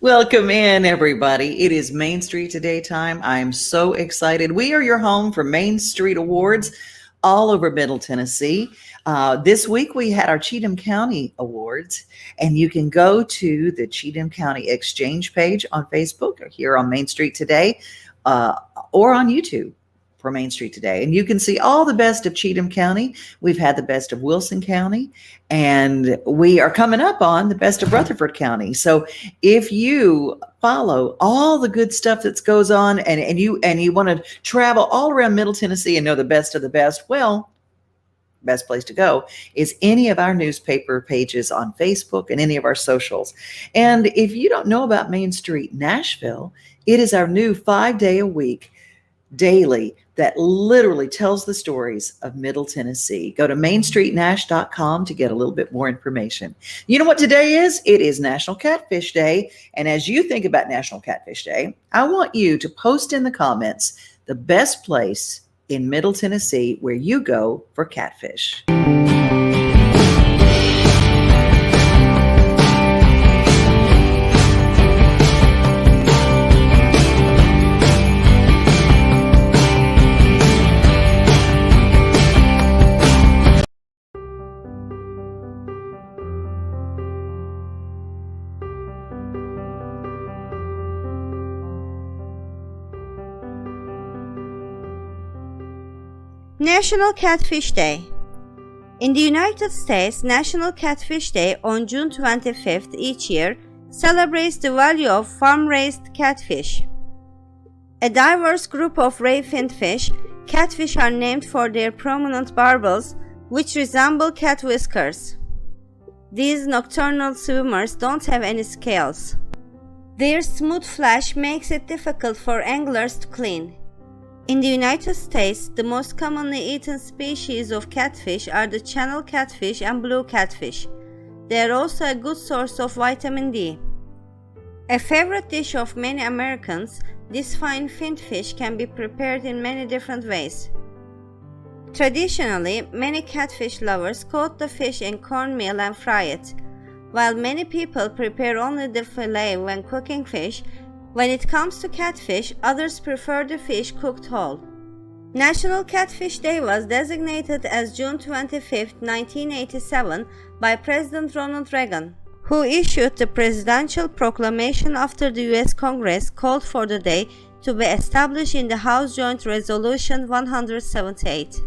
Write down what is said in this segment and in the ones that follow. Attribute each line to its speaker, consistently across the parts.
Speaker 1: Welcome in, everybody. It is Main Street Today time. I am so excited. We are your home for Main Street Awards all over Middle Tennessee. This week we had our Cheatham County Awards, and you can go to the Cheatham County Exchange page on Facebook or here on Main Street Today uh, or on YouTube for Main Street Today. And you can see all the best of Cheatham County. We've had the best of Wilson County, and we are coming up on the best of Rutherford County. So if you follow all the good stuff that goes on and you want to travel all around Middle Tennessee and know the best of the best, well, best place to go is any of our newspaper pages on Facebook and any of our socials. And if you don't know about Main Street Nashville, it is our new 5-day-a-week daily that literally tells the stories of Middle Tennessee. Go to mainstreetnash.com to get a little bit more information. You know what today is? It is National Catfish Day. And as you think about National Catfish Day, I want you to post in the comments the best place in Middle Tennessee where you go for catfish.
Speaker 2: National Catfish Day. In the United States, National Catfish Day on June 25th each year celebrates the value of farm-raised catfish. A diverse group of ray-finned fish, catfish are named for their prominent barbels, which resemble cat whiskers. These nocturnal swimmers don't have any scales. Their smooth flesh makes it difficult for anglers to clean. In the United States, the most commonly eaten species of catfish are the channel catfish and blue catfish. They are also a good source of vitamin D. A favorite dish of many Americans, this fine finned fish can be prepared in many different ways. Traditionally, many catfish lovers coat the fish in cornmeal and fry it. While many people prepare only the fillet when cooking fish, when it comes to catfish, others prefer the fish cooked whole. National Catfish Day was designated as June 25, 1987 by President Ronald Reagan, who issued the presidential proclamation after the U.S. Congress called for the day to be established in the House Joint Resolution 178.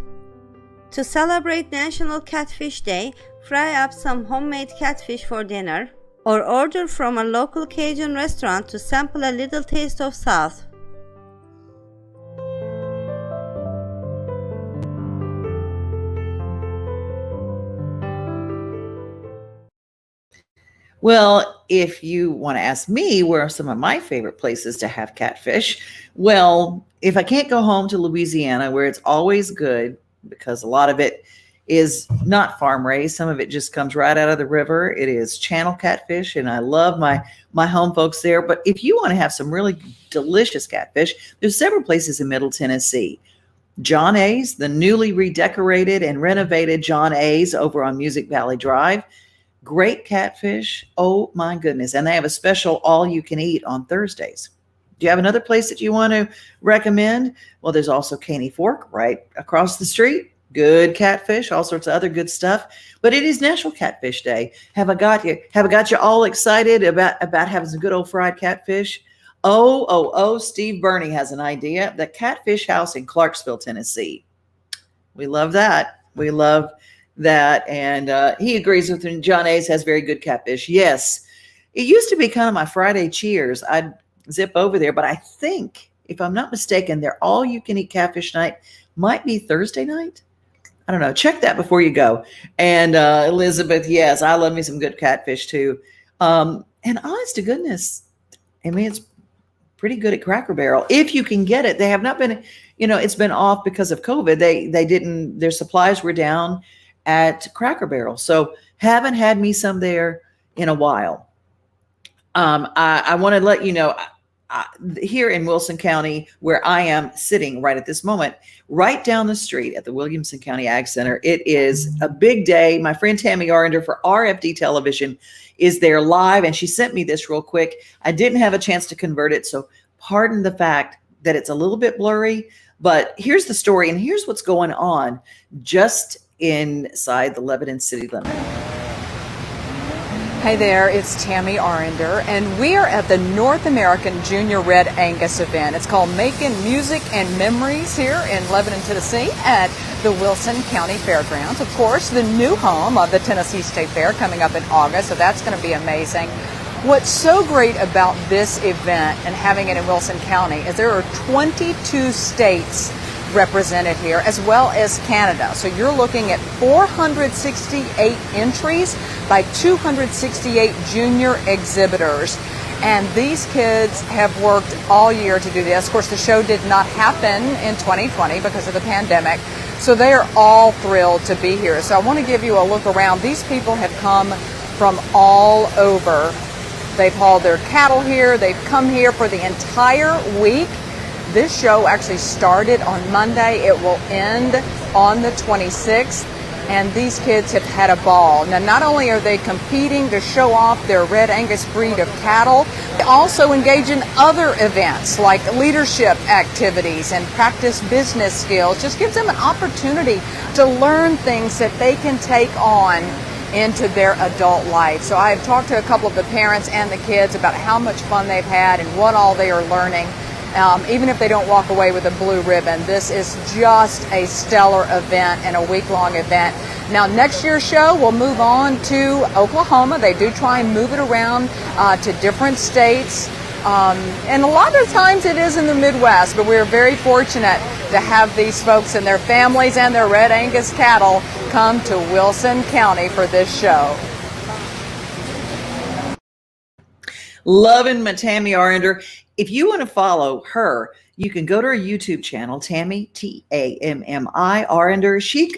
Speaker 2: To celebrate National Catfish Day, fry up some homemade catfish for dinner, or order from a local Cajun restaurant to sample a little taste of South.
Speaker 1: Well, if you want to ask me where are some of my favorite places to have catfish, well, if I can't go home to Louisiana, where it's always good because a lot of it is not farm raised. Some of it just comes right out of the river. It is channel catfish, and I love my home folks there. But if you want to have some really delicious catfish, there's several places in Middle Tennessee. John A's, the newly redecorated and renovated John A's over on Music Valley Drive. Great catfish. Oh my goodness. And they have a special all you can eat on Thursdays. Do you have another place that you want to recommend? Well, there's also Caney Fork right across the street. Good catfish, all sorts of other good stuff. But it is National Catfish Day. Have I got you? Have I got you all excited about having some good old fried catfish? Oh, Steve Burney has an idea. The Catfish House in Clarksville, Tennessee. We love that. We love that. And he agrees with me. John A's has very good catfish. Yes. It used to be kind of my Friday cheers. I'd zip over there. But I think, if I'm not mistaken, their all-you-can-eat catfish night might be Thursday night. I don't know. Check that before you go. And Elizabeth, yes, I love me some good catfish too. And honest to goodness, I mean, it's pretty good at Cracker Barrel if you can get it. They have not been, it's been off because of COVID. They didn't. Their supplies were down at Cracker Barrel, so haven't had me some there in a while. I want to let you know. here in Wilson County, where I am sitting right at this moment, right down the street at the Williamson County Ag Center. It is a big day. My friend Tammi Arender for RFD Television is there live, and she sent me this real quick. I didn't have a chance to convert it, so pardon the fact that it's a little bit blurry, but here's the story, and here's what's going on just inside the Lebanon city limit.
Speaker 3: Hey there, it's Tammi Arender, and we are at the North American Junior Red Angus event. It's called Making Music and Memories here in Lebanon, Tennessee at the Wilson County Fairgrounds. Of course, the new home of the Tennessee State Fair coming up in August, so that's going to be amazing. What's so great about this event and having it in Wilson County is there are 22 states represented here, as well as Canada. So you're looking at 468 entries by 268 junior exhibitors. And these kids have worked all year to do this. Of course, the show did not happen in 2020 because of the pandemic. So they are all thrilled to be here. So I want to give you a look around. These people have come from all over. They've hauled their cattle here. They've come here for the entire week. This show actually started on Monday. It will end on the 26th, and these kids have had a ball. Now, not only are they competing to show off their Red Angus breed of cattle, they also engage in other events like leadership activities and practice business skills. Just gives them an opportunity to learn things that they can take on into their adult life. So I have talked to a couple of the parents and the kids about how much fun they've had and what all they are learning. Even if they don't walk away with a blue ribbon, this is just a stellar event and a week-long event. Now, next year's show will move on to Oklahoma. They do try and move it around to different states. And a lot of times it is in the Midwest, but we're very fortunate to have these folks and their families and their Red Angus cattle come to Wilson County for this show.
Speaker 1: Loving my Tammi Arender. If you want to follow her, you can go to her YouTube channel, Tammi, Tammi Arender. She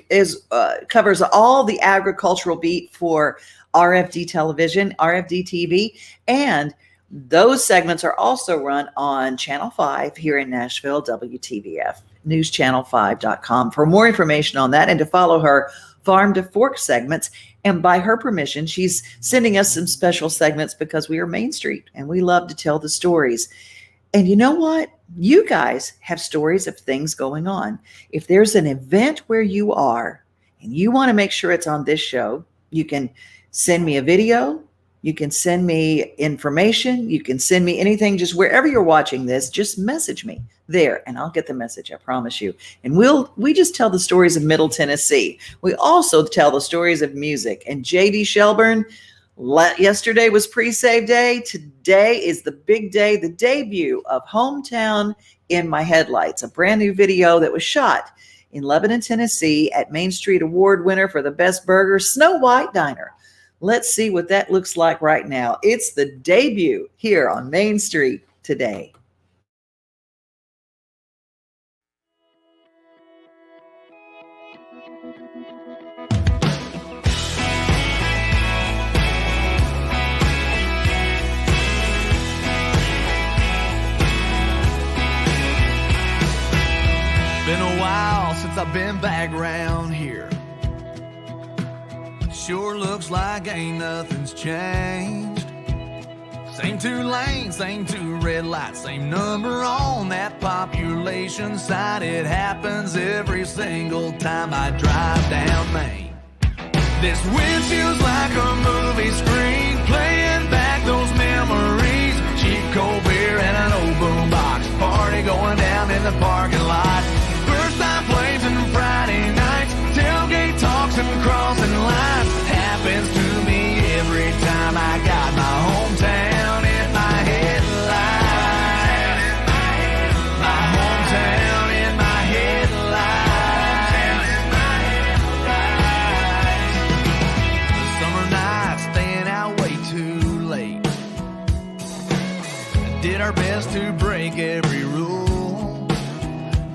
Speaker 1: covers all the agricultural beat for RFD Television, RFD TV, and those segments are also run on Channel 5 here in Nashville, WTVF, newschannel5.com. For more information on that and to follow her Farm to Fork segments, and by her permission, she's sending us some special segments because we are Main Street and we love to tell the stories. And you know what? You guys have stories of things going on. If there's an event where you are and you want to make sure it's on this show, you can send me a video. You can send me information. You can send me anything, just wherever you're watching this, just message me there and I'll get the message, I promise you. And we just tell the stories of Middle Tennessee. We also tell the stories of music. And JD Shelburne, yesterday was pre-save day. Today is the big day, the debut of Hometown in My Headlights, a brand new video that was shot in Lebanon, Tennessee at Main Street Award winner for the best burger, Snow White Diner. Let's see what that looks like right now. It's the debut here on Main Street today.
Speaker 4: Been a while since I've been back round here. Sure looks like ain't nothing's changed. Same two lanes, same two red lights, same number on that population sign. It happens every single time I drive down Main. This windshield's like a movie screen, playing back those memories. Cheap cold beer and an old boombox, party going down in the parking lot. First time plays and Friday nights, tailgate talks and crossing lines. Happens to me every time I got my hometown in my headlights. My hometown in my headlights. Summer nights staying out way too late. Did our best to break every rule.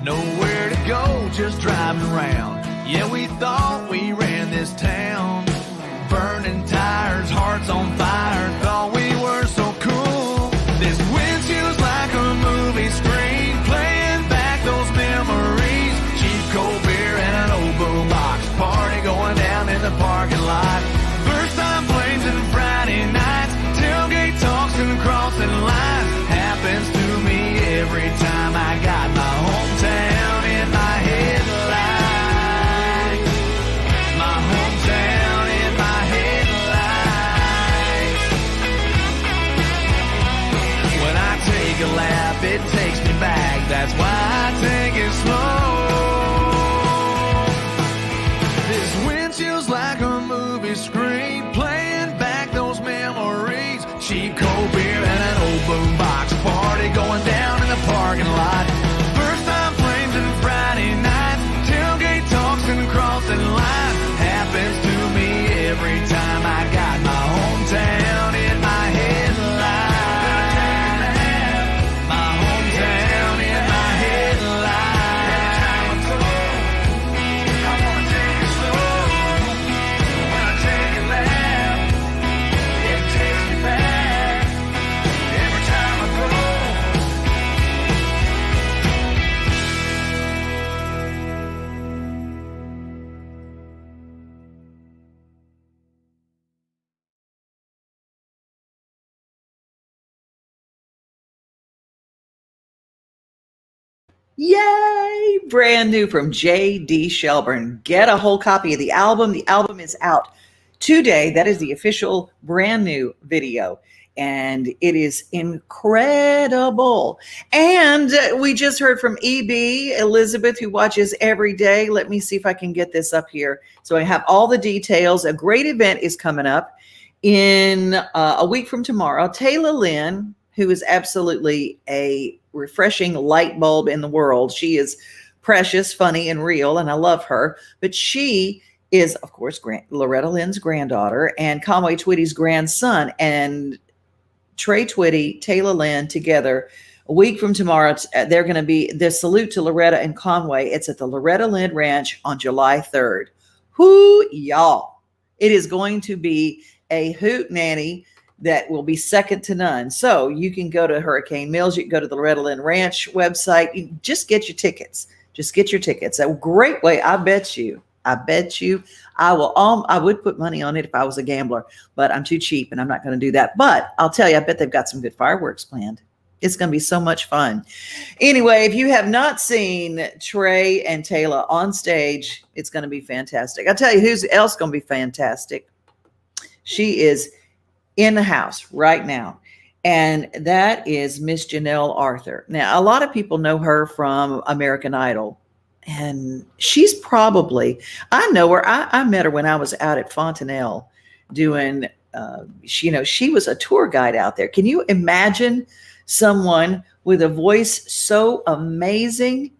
Speaker 4: Nowhere to go, just driving around. Yeah, we thought we ran this town. Burning tires, hearts on fire, thought we were so cool. This windshield's like a if it takes me back. That's why I take it slow. This windshield's like a movie screen, playing back those memories. Cheap cold beer and an old boombox, party going down in the parking lot. First time flames and Friday nights, tailgate talks and crossing lines. Happens to me every time I got my hometown in my headlights. My hometown in my headlights. I wanna take it slow. When I take a lap, it takes me back. Every time I go.
Speaker 1: Yay! Brand new from J.D. Shelburne. Get a whole copy of the album. The album is out today. That is the official brand new video. And it is incredible. And we just heard from EB, Elizabeth, who watches every day. Let me see if I can get this up here. So I have all the details. A great event is coming up in a week from tomorrow. Taylor Lynn, who is absolutely a refreshing light bulb in the world. She is precious, funny, and real, and I love her. But she is, of course, Loretta Lynn's granddaughter and Conway Twitty's grandson. And Trey Twitty, Taylor Lynn together a week from tomorrow. They're going to be the salute to Loretta and Conway. It's at the Loretta Lynn Ranch on July 3rd. Whoo, y'all. It is going to be a hoot nanny that will be second to none. So you can go to Hurricane Mills. You can go to the Loretta Lynn Ranch website. You just get your tickets. Just get your tickets. A great way. I bet you I will. I would put money on it if I was a gambler, but I'm too cheap and I'm not going to do that. But I'll tell you, I bet they've got some good fireworks planned. It's going to be so much fun. Anyway, if you have not seen Trey and Taylor on stage, it's going to be fantastic. I'll tell you who's else going to be fantastic. She is in the house right now, and that is Miss Janelle Arthur. Now, a lot of people know her from American Idol, and she's probably, I know her. I met her when I was out at Fontanelle doing, she was a tour guide out there. Can you imagine someone with a voice so amazing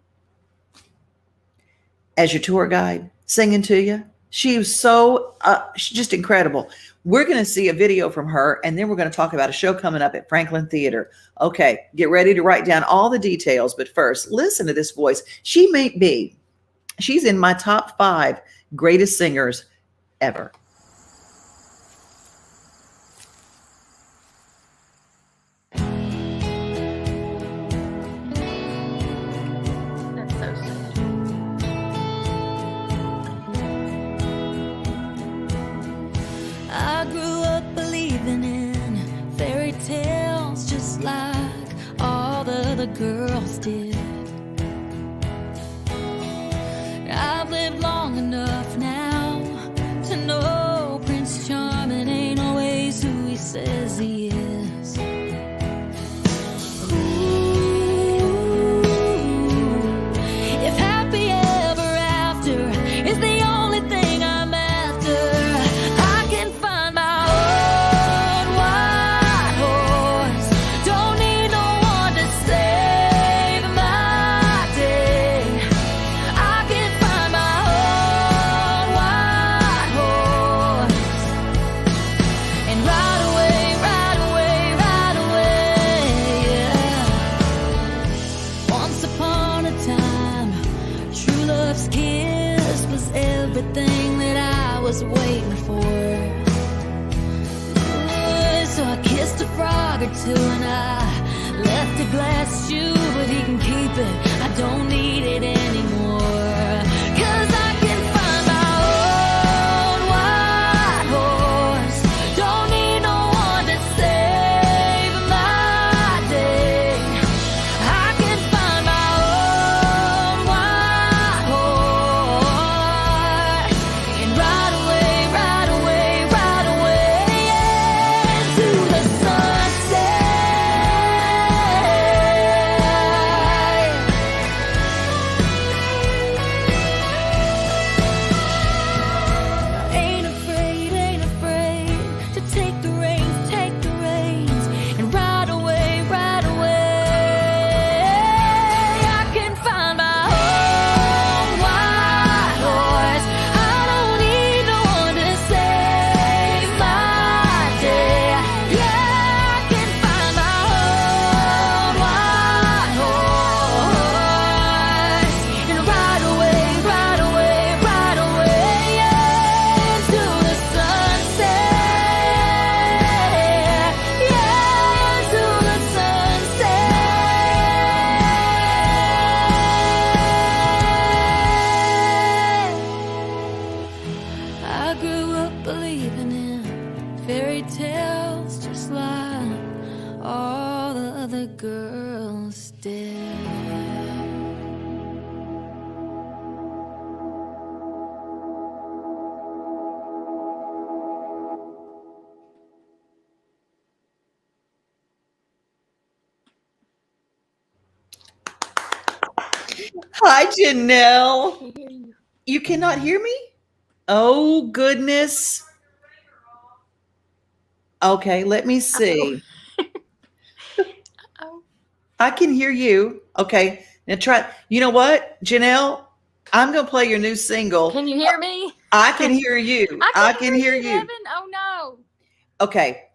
Speaker 1: as your tour guide singing to you? She was so, she's just incredible. We're going to see a video from her, and then we're going to talk about a show coming up at Franklin Theater. Okay, get ready to write down all the details. But first, listen to this voice. She's in my top 5 greatest singers ever.
Speaker 5: That's so sweet.
Speaker 6: I grew up believing in fairy tales just like all the other girls did. I've lived long enough now to know Prince Charming ain't always who he says he is. Ooh, if happy ever after is the only thing I'm after, I can find my own white horse. Don't need no one to save my day. I can find my own white horse and ride away, ride away, ride away, yeah. Once upon a time, true love's kiss was everything that I was waiting for. So I kissed a frog or two and I left a glass shoe, but he can keep it. I don't need it anymore. 'Cause I can find my own white horse. Don't need no one to save my day. I can find my own white horse and ride away, ride away, ride away, yeah, to the sunset. the girls did.
Speaker 1: Hi, Janelle.
Speaker 5: Can hear you.
Speaker 1: You cannot hear me? Oh, goodness. Okay, let me see.
Speaker 5: Oh,
Speaker 1: I can hear you. Okay, now try. You know what, Janelle? I'm going to play your new single.
Speaker 5: can you hear me?
Speaker 1: I can hear you.
Speaker 5: I can hear you, Evan. Oh no.
Speaker 1: Okay,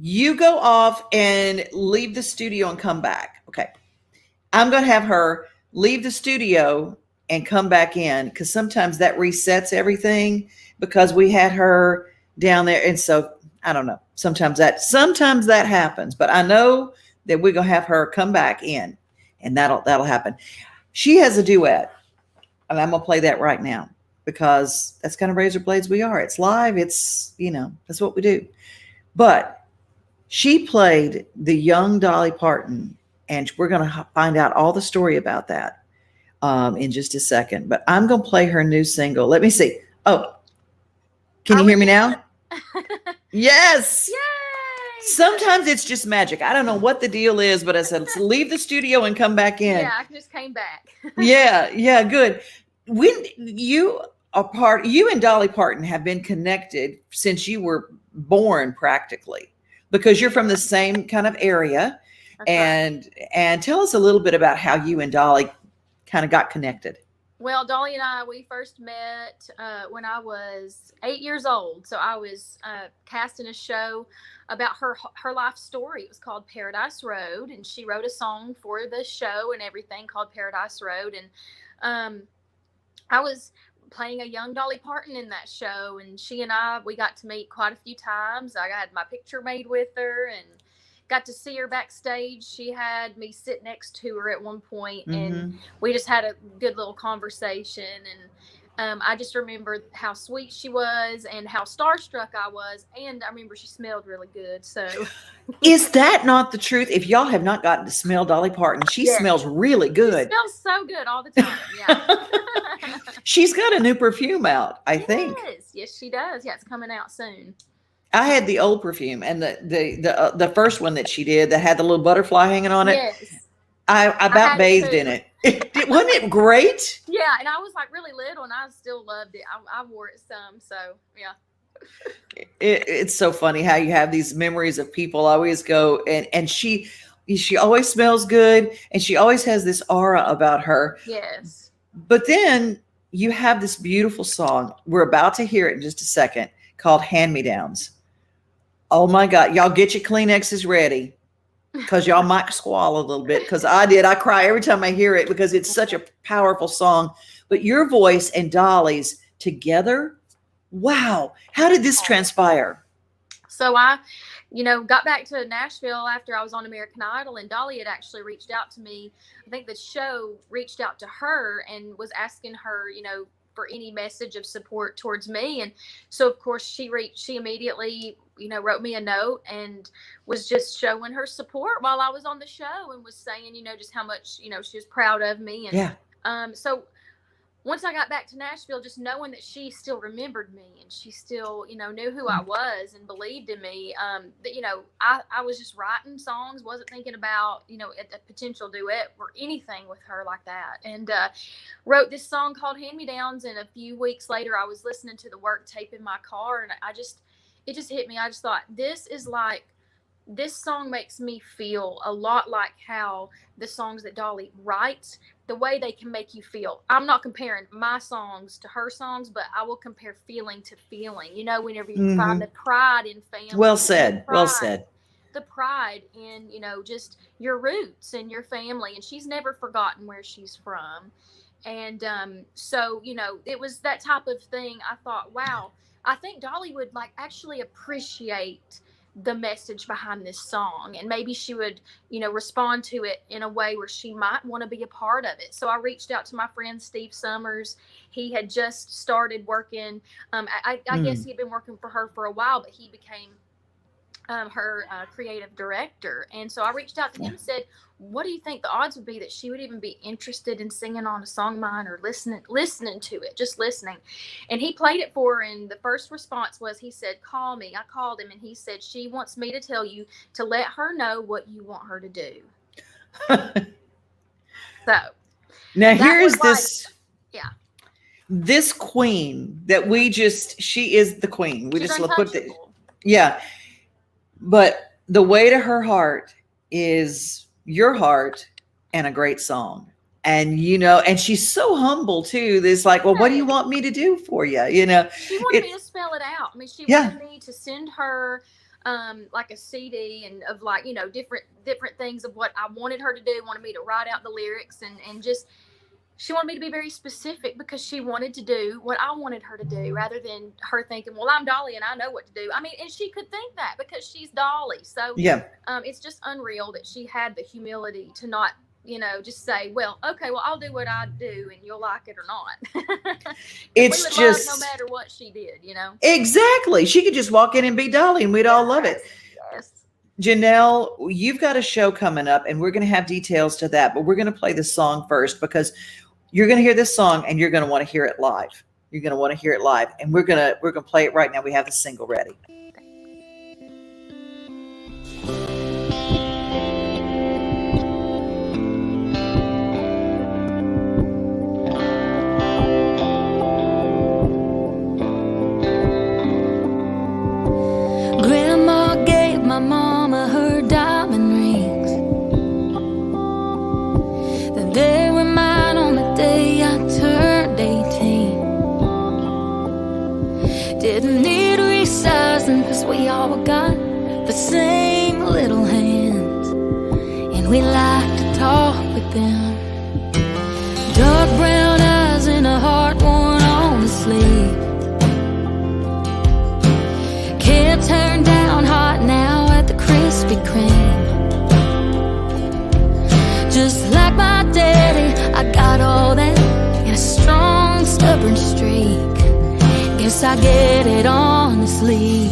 Speaker 1: you go off and leave the studio and come back. Okay. I'm going to have her leave the studio and come back in because sometimes that resets everything because we had her down there. And so I don't know. Sometimes that happens, but I know that we're going to have her come back in and that'll happen. She has a duet and I'm going to play that right now because that's kind of razor blades we are. It's live. It's, that's what we do. But she played the young Dolly Parton, and we're going to find out all the story about that in just a second. But I'm going to play her new single. Let me see. Oh, can you hear me now? Yes.
Speaker 5: Yay!
Speaker 1: Sometimes it's just magic. I don't know what the deal is, but I said, let's leave the studio and come back in.
Speaker 5: Yeah, I just came back.
Speaker 1: Yeah, good. When you and Dolly Parton have been connected since you were born practically because you're from the same kind of area.
Speaker 5: That's right.
Speaker 1: And tell us a little bit about how you and Dolly kind of got connected.
Speaker 5: Well, Dolly and I, we first met when I was 8 years old. So I was cast in a show about her life story. It was called Paradise Road, and she wrote a song for the show and everything called Paradise Road. And I was playing a young Dolly Parton in that show, and she and we got to meet quite a few times. I got my picture made with her and got to see her backstage. She had me sit next to her at one point, and we just had a good little conversation. And I just remember how sweet she was and how starstruck I was. And I remember she smelled really good. So
Speaker 1: is that not the truth? If y'all have not gotten to smell Dolly Parton, she smells really good.
Speaker 5: She smells so good all the time. Yeah.
Speaker 1: She's got a new perfume out, I think.
Speaker 5: Yes, she does. Yeah, it's coming out soon.
Speaker 1: I had the old perfume and the first one that she did that had the little butterfly hanging on it.
Speaker 5: Yes.
Speaker 1: I about bathed in it. Wasn't it great?
Speaker 5: Yeah, and I was like really little and I still loved it. I wore it some, so yeah.
Speaker 1: It's so funny how you have these memories of people always go and she always smells good and she always has this aura about her.
Speaker 5: Yes.
Speaker 1: But then you have this beautiful song. We're about to hear it in just a second called Hand Me Downs. Oh my God. Y'all get your Kleenexes ready because y'all might squall a little bit because I did. I cry every time I hear it because it's such a powerful song. But your voice and Dolly's together, wow. How did this transpire?
Speaker 5: So I, got back to Nashville after I was on American Idol, and Dolly had actually reached out to me. I think the show reached out to her and was asking her, for any message of support towards me. And so of course she immediately, wrote me a note and was just showing her support while I was on the show and was saying, just how much, she was proud of me. And so once I got back to Nashville, just knowing that she still remembered me and she still, knew who I was and believed in me, that, I was just writing songs, wasn't thinking about, a potential duet or anything with her like that. And wrote this song called Hand Me Downs. And a few weeks later, I was listening to the work tape in my car, and it just hit me. I just thought, this song makes me feel a lot like how the songs that Dolly writes, the way they can make you feel. I'm not comparing my songs to her songs, but I will compare feeling to feeling. Whenever you find the pride in family.
Speaker 1: Well said.
Speaker 5: The pride in, just your roots and your family. And she's never forgotten where she's from. And so, it was that type of thing. I thought, wow, I think Dolly would actually appreciate the message behind this song, and maybe she would respond to it in a way where she might want to be a part of it. So I reached out to my friend Steve Summers. He had just started working. I guess he had been working for her for a while, but he became her creative director. And so I reached out to him and said, what do you think the odds would be that she would even be interested in singing on a song of mine or listening to it, just listening? And he played it for her, and the first response was, he said, call me. I called him, and he said, she wants me to tell you to let her know what you want her to do. So
Speaker 1: now here's this.
Speaker 5: Yeah.
Speaker 1: This queen that she is the queen. We
Speaker 5: She's
Speaker 1: just put the,
Speaker 5: untouchable.
Speaker 1: yeah. But the way to her heart is your heart and a great song. And, and she's so humble too. This like, well, what do you want me to do for you?
Speaker 5: She wanted me to spell it out. I mean, she wanted me to send her like a CD and of like, different things of what I wanted her to do, wanted me to write out the lyrics and just, she wanted me to be very specific because she wanted to do what I wanted her to do rather than her thinking, well, I'm Dolly and I know what to do. I mean, and she could think that because she's Dolly. So it's just unreal that she had the humility to not, just say, well, okay, well, I'll do what I do and you'll like it or not.
Speaker 1: It's
Speaker 5: we would
Speaker 1: just
Speaker 5: love no matter what she did,
Speaker 1: Exactly. She could just walk in and be Dolly and we'd all love it.
Speaker 5: Yes.
Speaker 1: Janelle, you've got a show coming up and we're going to have details to that, but we're going to play this song first because you're going to hear this song and you're going to want to hear it live. You're going to want to hear it live, and we're going to play it right now. We have the single ready.
Speaker 6: Grandma gave my mama her diamond rings. The day were mine on the day I turned 18. Didn't need resizing cause we all got the same little hands, and we like to talk with them. Dark brown eyes and a heart worn on the sleeve. Can't turn down hot now at the Krispy Kreme. Just like my daddy, I got all that in a strong, stubborn streak. Guess I get it on the sleeve.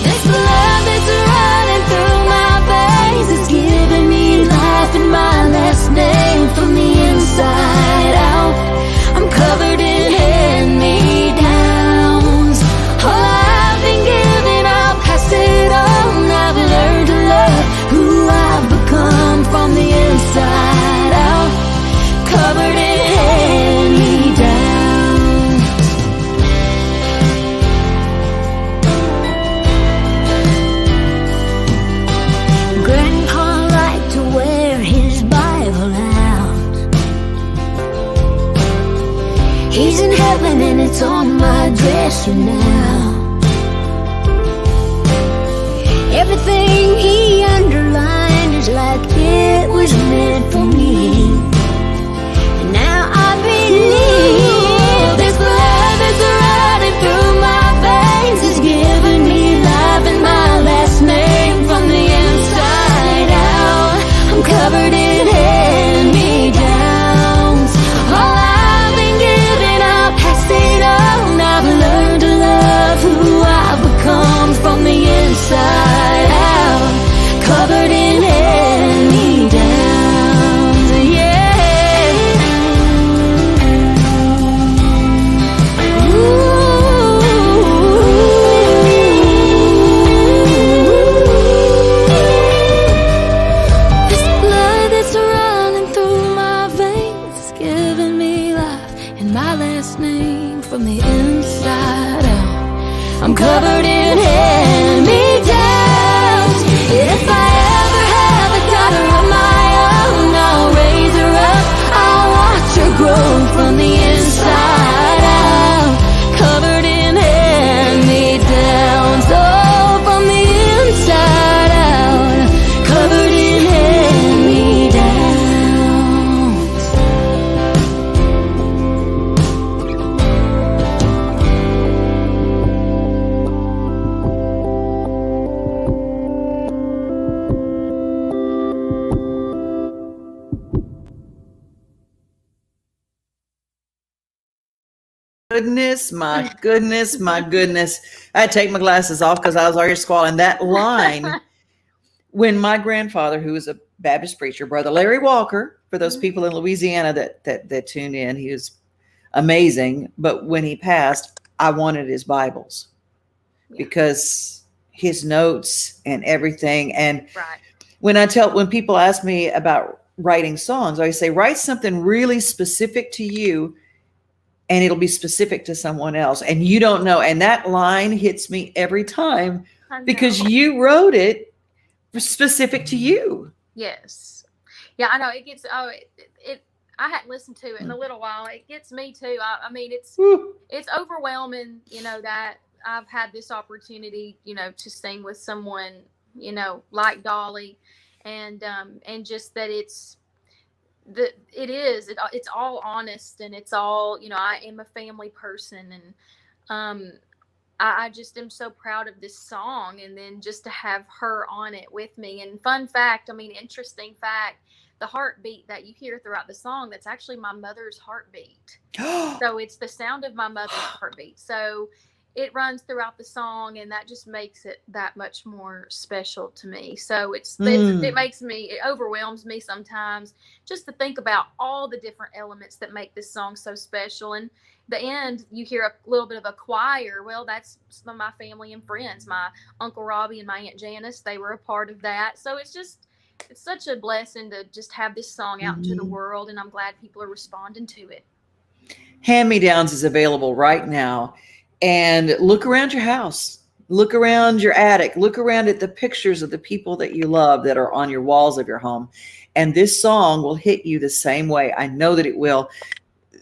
Speaker 6: This blood that's running through my veins is giving me life and my last name from the inside out. I'm covered in hand-me-downs. All I've been given, I'll pass it on. I've learned to love who I've become from the inside out. Covered in hand-me-downs. Grandpa liked to wear his Bible out. He's in heaven and it's on my dresser now. Everything he underlined is like it was meant for me. And now I believe this blood that's running through my veins is giving me life and my last name from the inside out. I'm covered in hand-me-downs. All I've been given, I'll pass it on. I've learned to love
Speaker 1: goodness, my goodness, my goodness. I had to take my glasses off because I was already squalling that line. When my grandfather, who was a Baptist preacher, Brother Larry Walker, for those people in Louisiana that tune in, he was amazing. But when he passed, I wanted his Bibles because his notes and everything. And
Speaker 5: Right.
Speaker 1: when people ask me about writing songs, I say, write something really specific to you and it'll be specific to someone else. And you don't know. And that line hits me every time because you wrote it specific to you.
Speaker 5: Yes. Yeah, I know it gets, I hadn't listened to it in a little while. It gets me too. I mean, it's overwhelming, that I've had this opportunity, to sing with someone, like Dolly, and just that it's all honest, and it's all, I am a family person, and I just am so proud of this song, and then just to have her on it with me. And interesting fact, the heartbeat that you hear throughout the song, that's actually my mother's heartbeat. So it's the sound of my mother's heartbeat. So it runs throughout the song, and that just makes it that much more special to me. So it overwhelms me sometimes just to think about all the different elements that make this song so special. And the end, you hear a little bit of a choir. Well, that's some of my family and friends. My Uncle Robbie and my Aunt Janice, they were a part of that. So it's such a blessing to just have this song out into the world, and I'm glad people are responding to it.
Speaker 1: Hand-Me-Downs is available right now. And look around your house. Look around your attic. Look around at the pictures of the people that you love that are on your walls of your home. And this song will hit you the same way. I know that it will.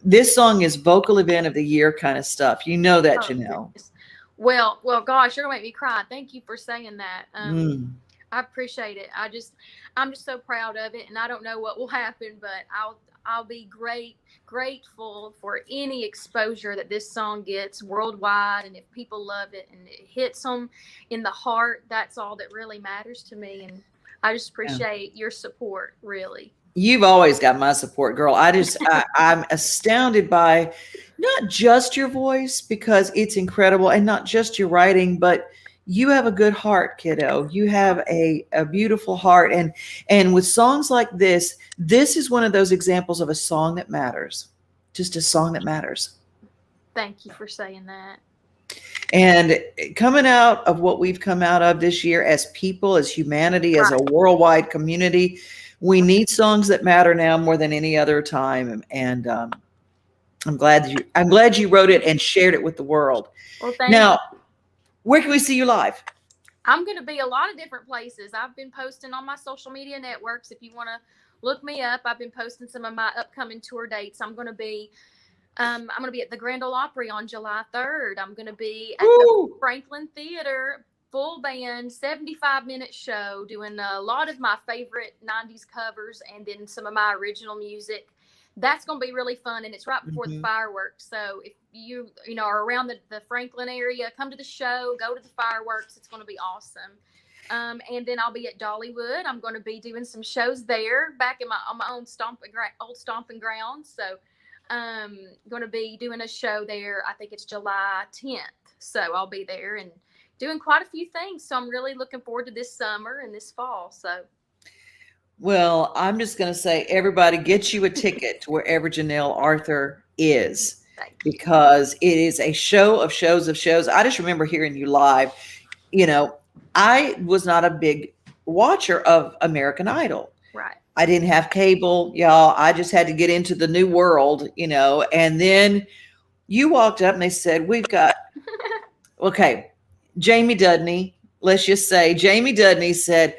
Speaker 1: This song is vocal event of the year kind of stuff. You know that, Janelle.
Speaker 5: Goodness. Well, gosh, you're gonna make me cry. Thank you for saying that. I appreciate it. I'm just so proud of it, and I don't know what will happen, but I'll be grateful for any exposure that this song gets worldwide. And if people love it and it hits them in the heart, that's all that really matters to me. And I just appreciate your support, really.
Speaker 1: You've always got my support, girl. I'm astounded by not just your voice, because it's incredible, and not just your writing, but you have a good heart, kiddo. You have a beautiful heart. And with songs like this is one of those examples of a song that matters. Just a song that matters.
Speaker 5: Thank you for saying that.
Speaker 1: And coming out of what we've come out of this year as people, as humanity, as a worldwide community, we need songs that matter now more than any other time. And I'm glad you wrote it and shared it with the world.
Speaker 5: Well, thank you.
Speaker 1: Where can we see you live?
Speaker 5: I'm going to be a lot of different places. I've been posting on my social media networks. If you want to look me up, I've been posting some of my upcoming tour dates. I'm going to be at the Grand Ole Opry on July 3rd. I'm going to be at the Franklin Theater, full band, 75-minute show, doing a lot of my favorite 90s covers and then some of my original music. That's going to be really fun, and it's right before the fireworks. So if you are around the Franklin area, come to the show, go to the fireworks. It's going to be awesome. And then I'll be at Dollywood. I'm going to be doing some shows there, back in on my own old stomping grounds. So going to be doing a show there. I think it's July 10th. So I'll be there and doing quite a few things. So I'm really looking forward to this summer and this fall. So.
Speaker 1: Well, I'm just going to say, everybody get you a ticket to wherever Janelle Arthur is, because it is a show of shows of shows. I just remember hearing you live. I was not a big watcher of American Idol.
Speaker 5: Right.
Speaker 1: I didn't have cable, y'all. I just had to get into the new world, and then you walked up and they said, we've got, Jamie Dudney, let's just say Jamie Dudney said,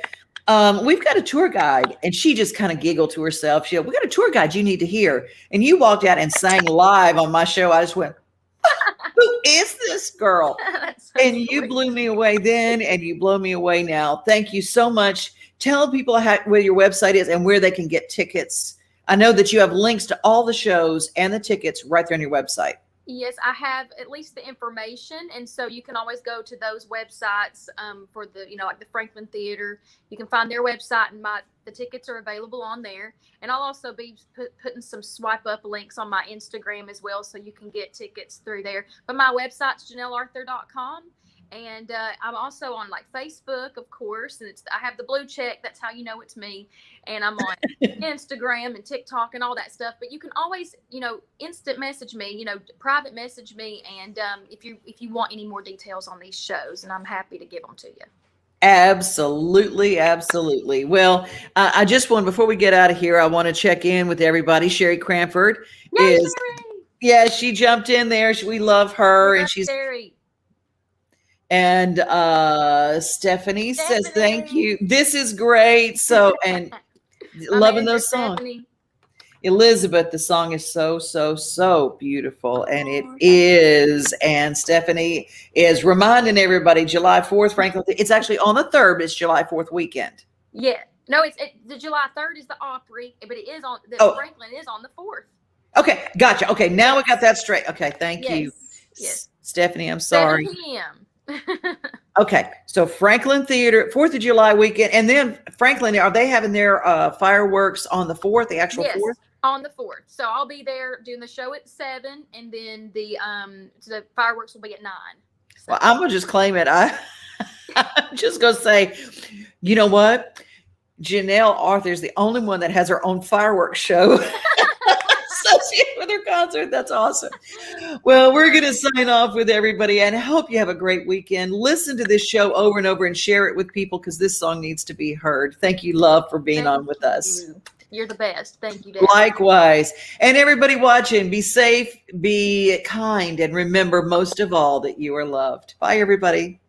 Speaker 1: we've got a tour guide. And she just kind of giggled to herself. She said, we got a tour guide you need to hear. And you walked out and sang live on my show. I just went, who is this girl? And you blew me away then, and you blow me away now. Thank you so much. Tell people where your website is and where they can get tickets. I know that you have links to all the shows and the tickets right there on your website.
Speaker 5: Yes, I have at least the information. And so you can always go to those websites for the, like the Franklin Theater. You can find their website and my The tickets are available on there. And I'll also be putting some swipe up links on my Instagram as well, so you can get tickets through there. But my website's janellearthur.com. And I'm also on like Facebook, of course, and I have the blue check. That's how you know it's me. And I'm on Instagram and TikTok and all that stuff. But you can always, instant message me, private message me, and if you want any more details on these shows, and I'm happy to give them to you.
Speaker 1: Absolutely, absolutely. Well, I just want, before we get out of here, I want to check in with everybody. Sherry Cranford is, yeah, she jumped in there. We love her, and she's.
Speaker 5: Sherry.
Speaker 1: And Stephanie says, thank you. This is great. So, and loving those songs. Elizabeth, the song is so, so, so beautiful. And it is. And Stephanie is reminding everybody, July 4th, Franklin, it's actually on the 3rd, but it's July 4th weekend.
Speaker 5: Yeah. No, the July 3rd is the Opry, but it is on, Franklin is on the 4th.
Speaker 1: Okay. Gotcha. Okay. Now we got that straight. Okay. Thank you.
Speaker 5: Yes.
Speaker 1: Stephanie, I'm sorry.
Speaker 5: 7 p.m.
Speaker 1: Okay, so Franklin Theater, 4th of July weekend, and then Franklin, are they having their fireworks on the 4th, the actual 4th?
Speaker 5: On the 4th. So I'll be there doing the show at 7, and then the fireworks will be at 9. So.
Speaker 1: Well, I'm gonna just claim it. I'm just gonna say, you know what? Janelle Arthur is the only one that has her own fireworks show associated with her concert. That's awesome. Well, we're going to sign off with everybody, and I hope you have a great weekend. Listen to this show over and over and share it with people, because this song needs to be heard. Thank you, love, for being on with us.
Speaker 5: You're the best. Thank you, Dad.
Speaker 1: Likewise. And everybody watching, be safe, be kind, and remember most of all that you are loved. Bye, everybody.